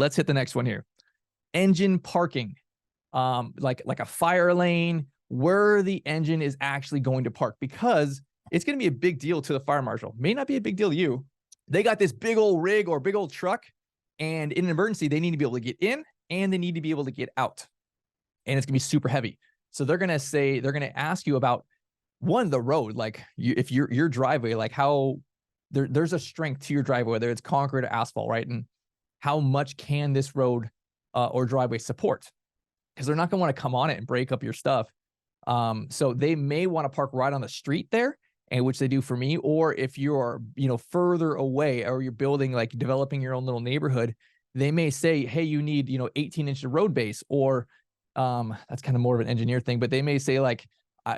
let's hit the next one here. Engine parking, like a fire lane where the engine is actually going to park, because it's going to be a big deal to the fire marshal. May not be a big deal to you. They got this big old rig or big old truck, and in an emergency, they need to be able to get in and they need to be able to get out. And it's going to be super heavy. So they're going to ask you about, one, the road, like if your driveway, like how there's a strength to your driveway, whether it's concrete or asphalt, right? And how much can this road or driveway support? Because they're not going to want to come on it and break up your stuff. So they may want to park right on the street there, and which they do for me. Or if you're, further away, or you're building, like developing your own little neighborhood, they may say, hey, you need, 18-inch road base, or that's kind of more of an engineer thing, but they may say like,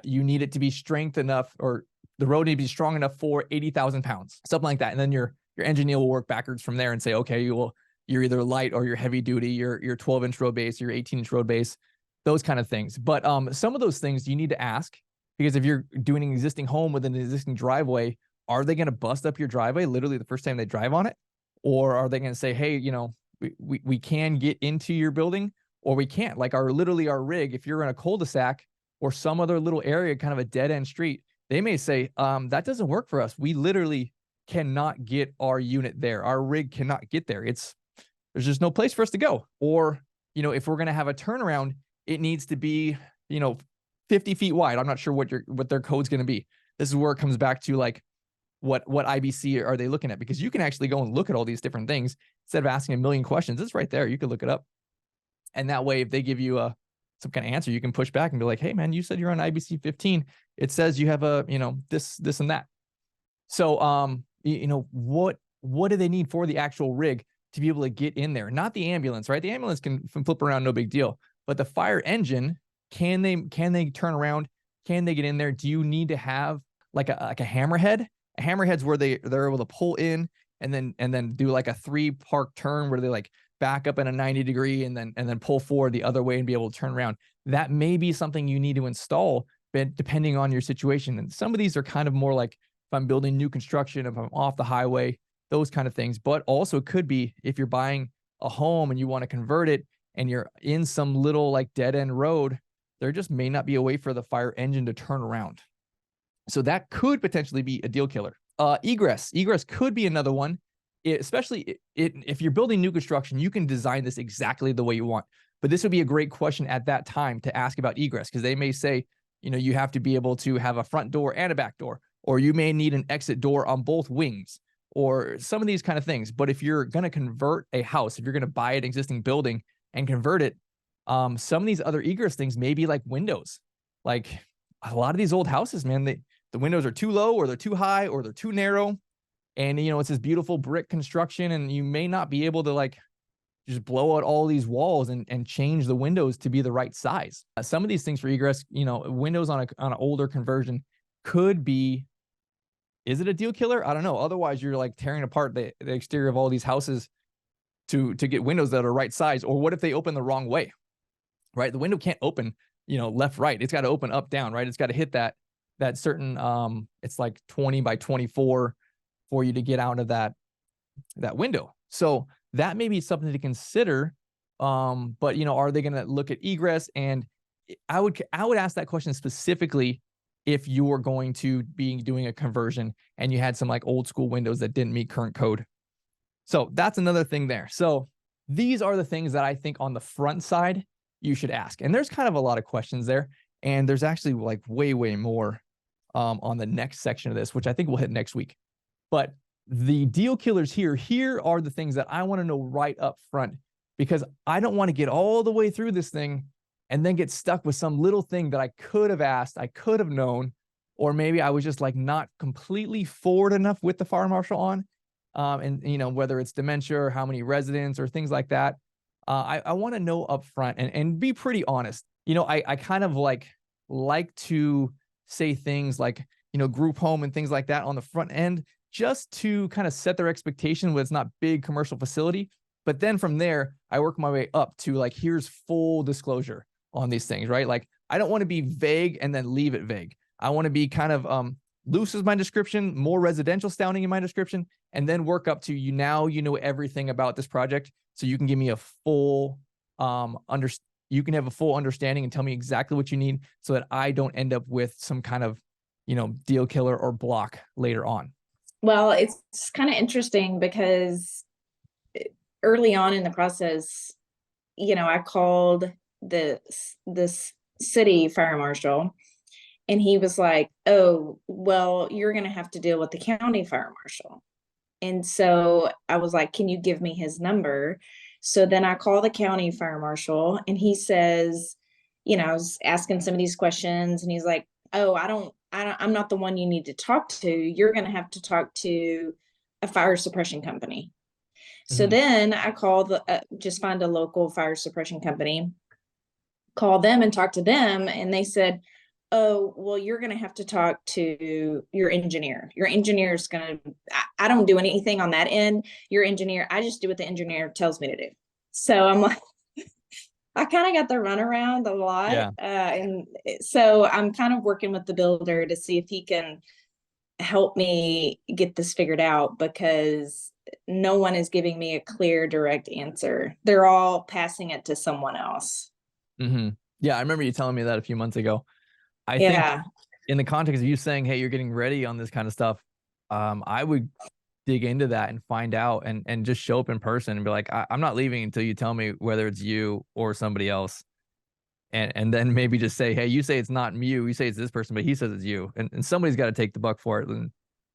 you need it to be strength enough, or the road need to be strong enough for 80,000 pounds, something like that. And then your engineer will work backwards from there and say, okay, you're either light or you're heavy duty, your 12-inch road base, your 18-inch road base, those kind of things. But some of those things you need to ask, because if you're doing an existing home with an existing driveway, are they going to bust up your driveway literally the first time they drive on it? Or are they going to say, hey, we can get into your building, or we can't? Like our rig, if you're in a cul-de-sac or some other little area, kind of a dead end street, they may say, that doesn't work for us. We literally cannot get our unit there. Our rig cannot get there. There's just no place for us to go. Or, if we're going to have a turnaround, it needs to be, 50 feet wide. I'm not sure what their code's going to be. This is where it comes back to like, what IBC are they looking at? Because you can actually go and look at all these different things instead of asking a million questions. It's right there. You can look it up. And that way, if they give you some kind of answer, you can push back and be like, hey man, you said you're on IBC 15. It says you have this and that. So, what do they need for the actual rig to be able to get in there? Not the ambulance, right? The ambulance can flip around, no big deal. But the fire engine, can they turn around? Can they get in there? Do you need to have like a hammerhead? A hammerhead's where they're able to pull in and then do like a 3-park turn where they like back up in a 90 degree and then pull forward the other way and be able to turn around. That may be something you need to install, but depending on your situation. And some of these are kind of more like if I'm building new construction, if I'm off the highway, those kind of things. But also it could be if you're buying a home and you want to convert it and you're in some little like dead end road, there just may not be a way for the fire engine to turn around. So that could potentially be a deal killer. Egress could be another one. Especially if you're building new construction, you can design this exactly the way you want. But this would be a great question at that time to ask about egress, because they may say, you have to be able to have a front door and a back door, or you may need an exit door on both wings, or some of these kind of things. But if you're going to convert a house, if you're going to buy an existing building and convert it, some of these other egress things may be like windows. Like a lot of these old houses, man, the windows are too low, or they're too high, or they're too narrow. And, it's this beautiful brick construction, and you may not be able to like just blow out all these walls and change the windows to be the right size. Some of these things for egress, windows on an older conversion could be, is it a deal killer? I don't know. Otherwise, you're like tearing apart the exterior of all these houses to get windows that are right size. Or what if they open the wrong way, right? The window can't open, left, right. It's got to open up, down, right? It's got to hit that certain, it's like 20 by 24 for you to get out of that window. So that may be something to consider. But are they going to look at egress? And I would ask that question specifically if you were going to be doing a conversion and you had some like old school windows that didn't meet current code. So that's another thing there. So these are the things that I think on the front side you should ask. And there's kind of a lot of questions there. And there's actually like way, way more on the next section of this, which I think we'll hit next week. But the deal killers here are the things that I want to know right up front, because I don't want to get all the way through this thing and then get stuck with some little thing that I could have asked, I could have known, or maybe I was just like not completely forward enough with the fire marshal on. And whether it's dementia or how many residents or things like that, I want to know up front and be pretty honest. I kind of like to say things like, group home and things like that on the front end, just to kind of set their expectation when it's not big commercial facility. But then from there, I work my way up to like, here's full disclosure on these things, right? Like, I don't want to be vague and then leave it vague. I want to be kind of loose as my description, more residential sounding in my description, and then work up to you. Now you know everything about this project, so you can give me a full you can have a full understanding and tell me exactly what you need, so that I don't end up with some kind of, you know, deal killer or block later on. Well, it's kind of interesting because early on in the process, you know, I called the city fire marshal, and he was like, "Oh, well, you're going to have to deal with the county fire marshal." And so I was like, "Can you give me his number?" So then I call the county fire marshal, and he says, you know, I was asking some of these questions, and he's like, "Oh, I'm not the one you need to talk to. You're going to have to talk to a fire suppression company." So then I call just find a local fire suppression company, call them and talk to them. And they said, "Oh, well, you're going to have to talk to your engineer. Your engineer is going to, I don't do anything on that end. Your engineer, I just do what the engineer tells me to do." So I'm like, I kind of got the runaround a lot. Yeah. And so I'm kind of working with the builder to see if he can help me get this figured out, because no one is giving me a clear, direct answer. They're all passing it to someone else. Yeah, I remember you telling me that a few months ago. I think Yeah. in the context of you saying, "Hey, you're getting ready on this kind of stuff," I would dig into that and find out, and just show up in person and be like, I'm not leaving until you tell me whether it's you or somebody else." And then maybe just say, "Hey, you say it's not you say it's this person, but he says it's you," and somebody's got to take the buck for it. And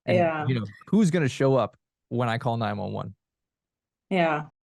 Yeah. you know, who's going to show up when I call 911? Yeah.